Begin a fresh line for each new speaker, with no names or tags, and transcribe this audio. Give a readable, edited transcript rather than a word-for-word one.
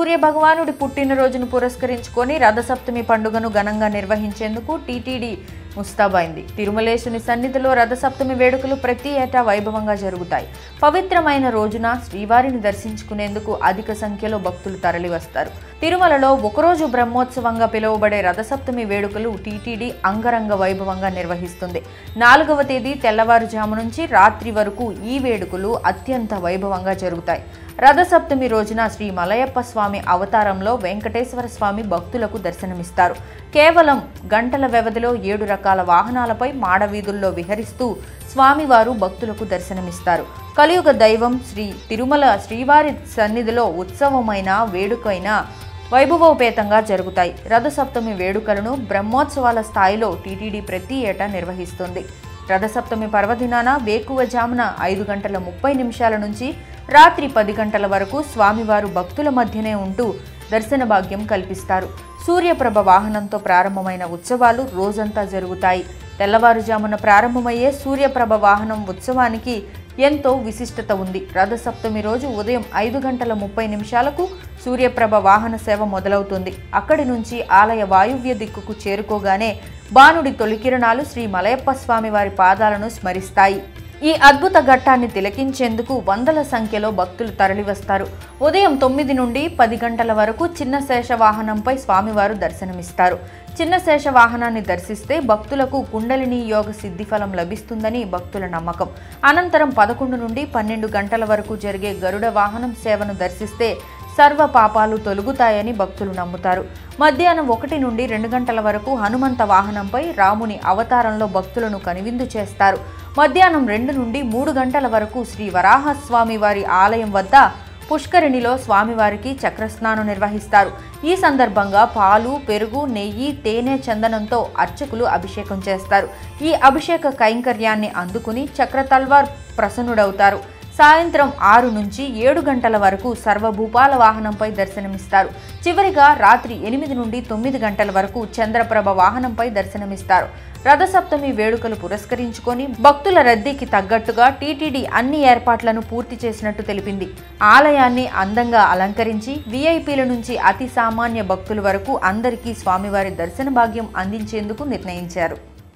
సూర్య భగవానుడి పుట్టినరోజును పురస్కరించుకొని రథసప్తమి పండుగను ఘనంగా నిర్వహించేందుకు టీటీడీ ముస్తాబైంది. తిరుమలేశుని సన్నిధిలో రథసప్తమి వేడుకలు ప్రతి ఏటా వైభవంగా జరుగుతాయి. పవిత్రమైన రోజున శ్రీవారిని దర్శించుకునేందుకు అధిక సంఖ్యలో భక్తులు తరలివస్తారు. తిరుమలలో ఒకరోజు బ్రహ్మోత్సవంగా పిలువబడే రథసప్తమి వేడుకలు టీటీడీ అంగరంగ వైభవంగా నిర్వహిస్తుంది. 4వ తేదీ తెల్లవారుజాము నుంచి రాత్రి వరకు ఈ వేడుకలు అత్యంత వైభవంగా జరుగుతాయి. రథసప్తమి రోజున శ్రీ మలయప్ప స్వామి అవతారంలో వెంకటేశ్వర స్వామి భక్తులకు దర్శనమిస్తారు. కేవలం గంటల వ్యవధిలో 7 రకాల వాహనాలపై మాడవీధుల్లో విహరిస్తూ స్వామివారు భక్తులకు దర్శనమిస్తారు. కలియుగ దైవం శ్రీ తిరుమల శ్రీవారి సన్నిధిలో ఉత్సవమైన వేడుకైన వైభవోపేతంగా జరుగుతాయి. రథసప్తమి వేడుకలను బ్రహ్మోత్సవాల స్థాయిలో టీటీడీ ప్రతి ఏటా నిర్వహిస్తుంది. రథసప్తమి పర్వదినాన వేకువజామున 5:30 నుంచి రాత్రి 10 వరకు స్వామివారు భక్తుల మధ్యనే ఉంటూ దర్శన భాగ్యం కల్పిస్తారు. సూర్యప్రభ వాహనంతో ప్రారంభమైన ఉత్సవాలు రోజంతా జరుగుతాయి. తెల్లవారుజామున ప్రారంభమయ్యే సూర్యప్రభ వాహనం ఉత్సవానికి ఎంతో విశిష్టత ఉంది. రథసప్తమి రోజు ఉదయం 5:30 సూర్యప్రభ వాహన సేవ మొదలవుతుంది. అక్కడి నుంచి ఆలయ వాయువ్య దిక్కుకు చేరుకోగానే బాణుడి తొలికిరణాలు శ్రీ మలయప్ప స్వామి వారి పాదాలను స్మరిస్తాయి. ఈ అద్భుత ఘట్టాన్ని తిలకించేందుకు వందల సంఖ్యలో భక్తులు తరలివస్తారు. ఉదయం 9 నుండి 10 వరకు చిన్న శేష వాహనంపై స్వామివారు దర్శనమిస్తారు. చిన్న శేష వాహనాన్ని దర్శిస్తే భక్తులకు కుండలిని యోగ సిద్ధిఫలం లభిస్తుందని భక్తుల నమ్మకం. అనంతరం 11 నుండి 12 వరకు జరిగే గరుడ వాహనం సేవను దర్శిస్తే సర్వ పాపాలు తొలగుతాయని భక్తులు నమ్ముతారు. మధ్యాహ్నం 1 నుండి 2 వరకు హనుమంత వాహనంపై రాముని అవతారంలో భక్తులను కనువిందు చేస్తారు. మధ్యాహ్నం 2 నుండి 3 వరకు శ్రీ వరాహస్వామి వారి ఆలయం వద్ద పుష్కరిణిలో స్వామివారికి చక్రస్నానం నిర్వహిస్తారు. ఈ సందర్భంగా పాలు, పెరుగు, నెయ్యి, తేనె, చందనంతో అర్చకులు అభిషేకం చేస్తారు. ఈ అభిషేక కైంకర్యాన్ని అందుకుని చక్రతల్వార్ ప్రసన్నుడవుతారు. సాయంత్రం 6 నుంచి 7 వరకు సర్వభూపాల వాహనంపై దర్శనమిస్తారు. చివరిగా రాత్రి 8 నుండి 9 వరకు చంద్రప్రభ వాహనంపై దర్శనమిస్తారు. రథసప్తమి వేడుకలు పురస్కరించుకొని భక్తుల రద్దీకి తగ్గట్టుగా టీటీడీ అన్ని ఏర్పాట్లను పూర్తి చేసినట్టు తెలిపింది. ఆలయాన్ని అందంగా అలంకరించి వీఐపీల నుంచి అతి సామాన్య భక్తుల వరకు అందరికీ స్వామివారి దర్శన భాగ్యం అందించేందుకు నిర్ణయించారు.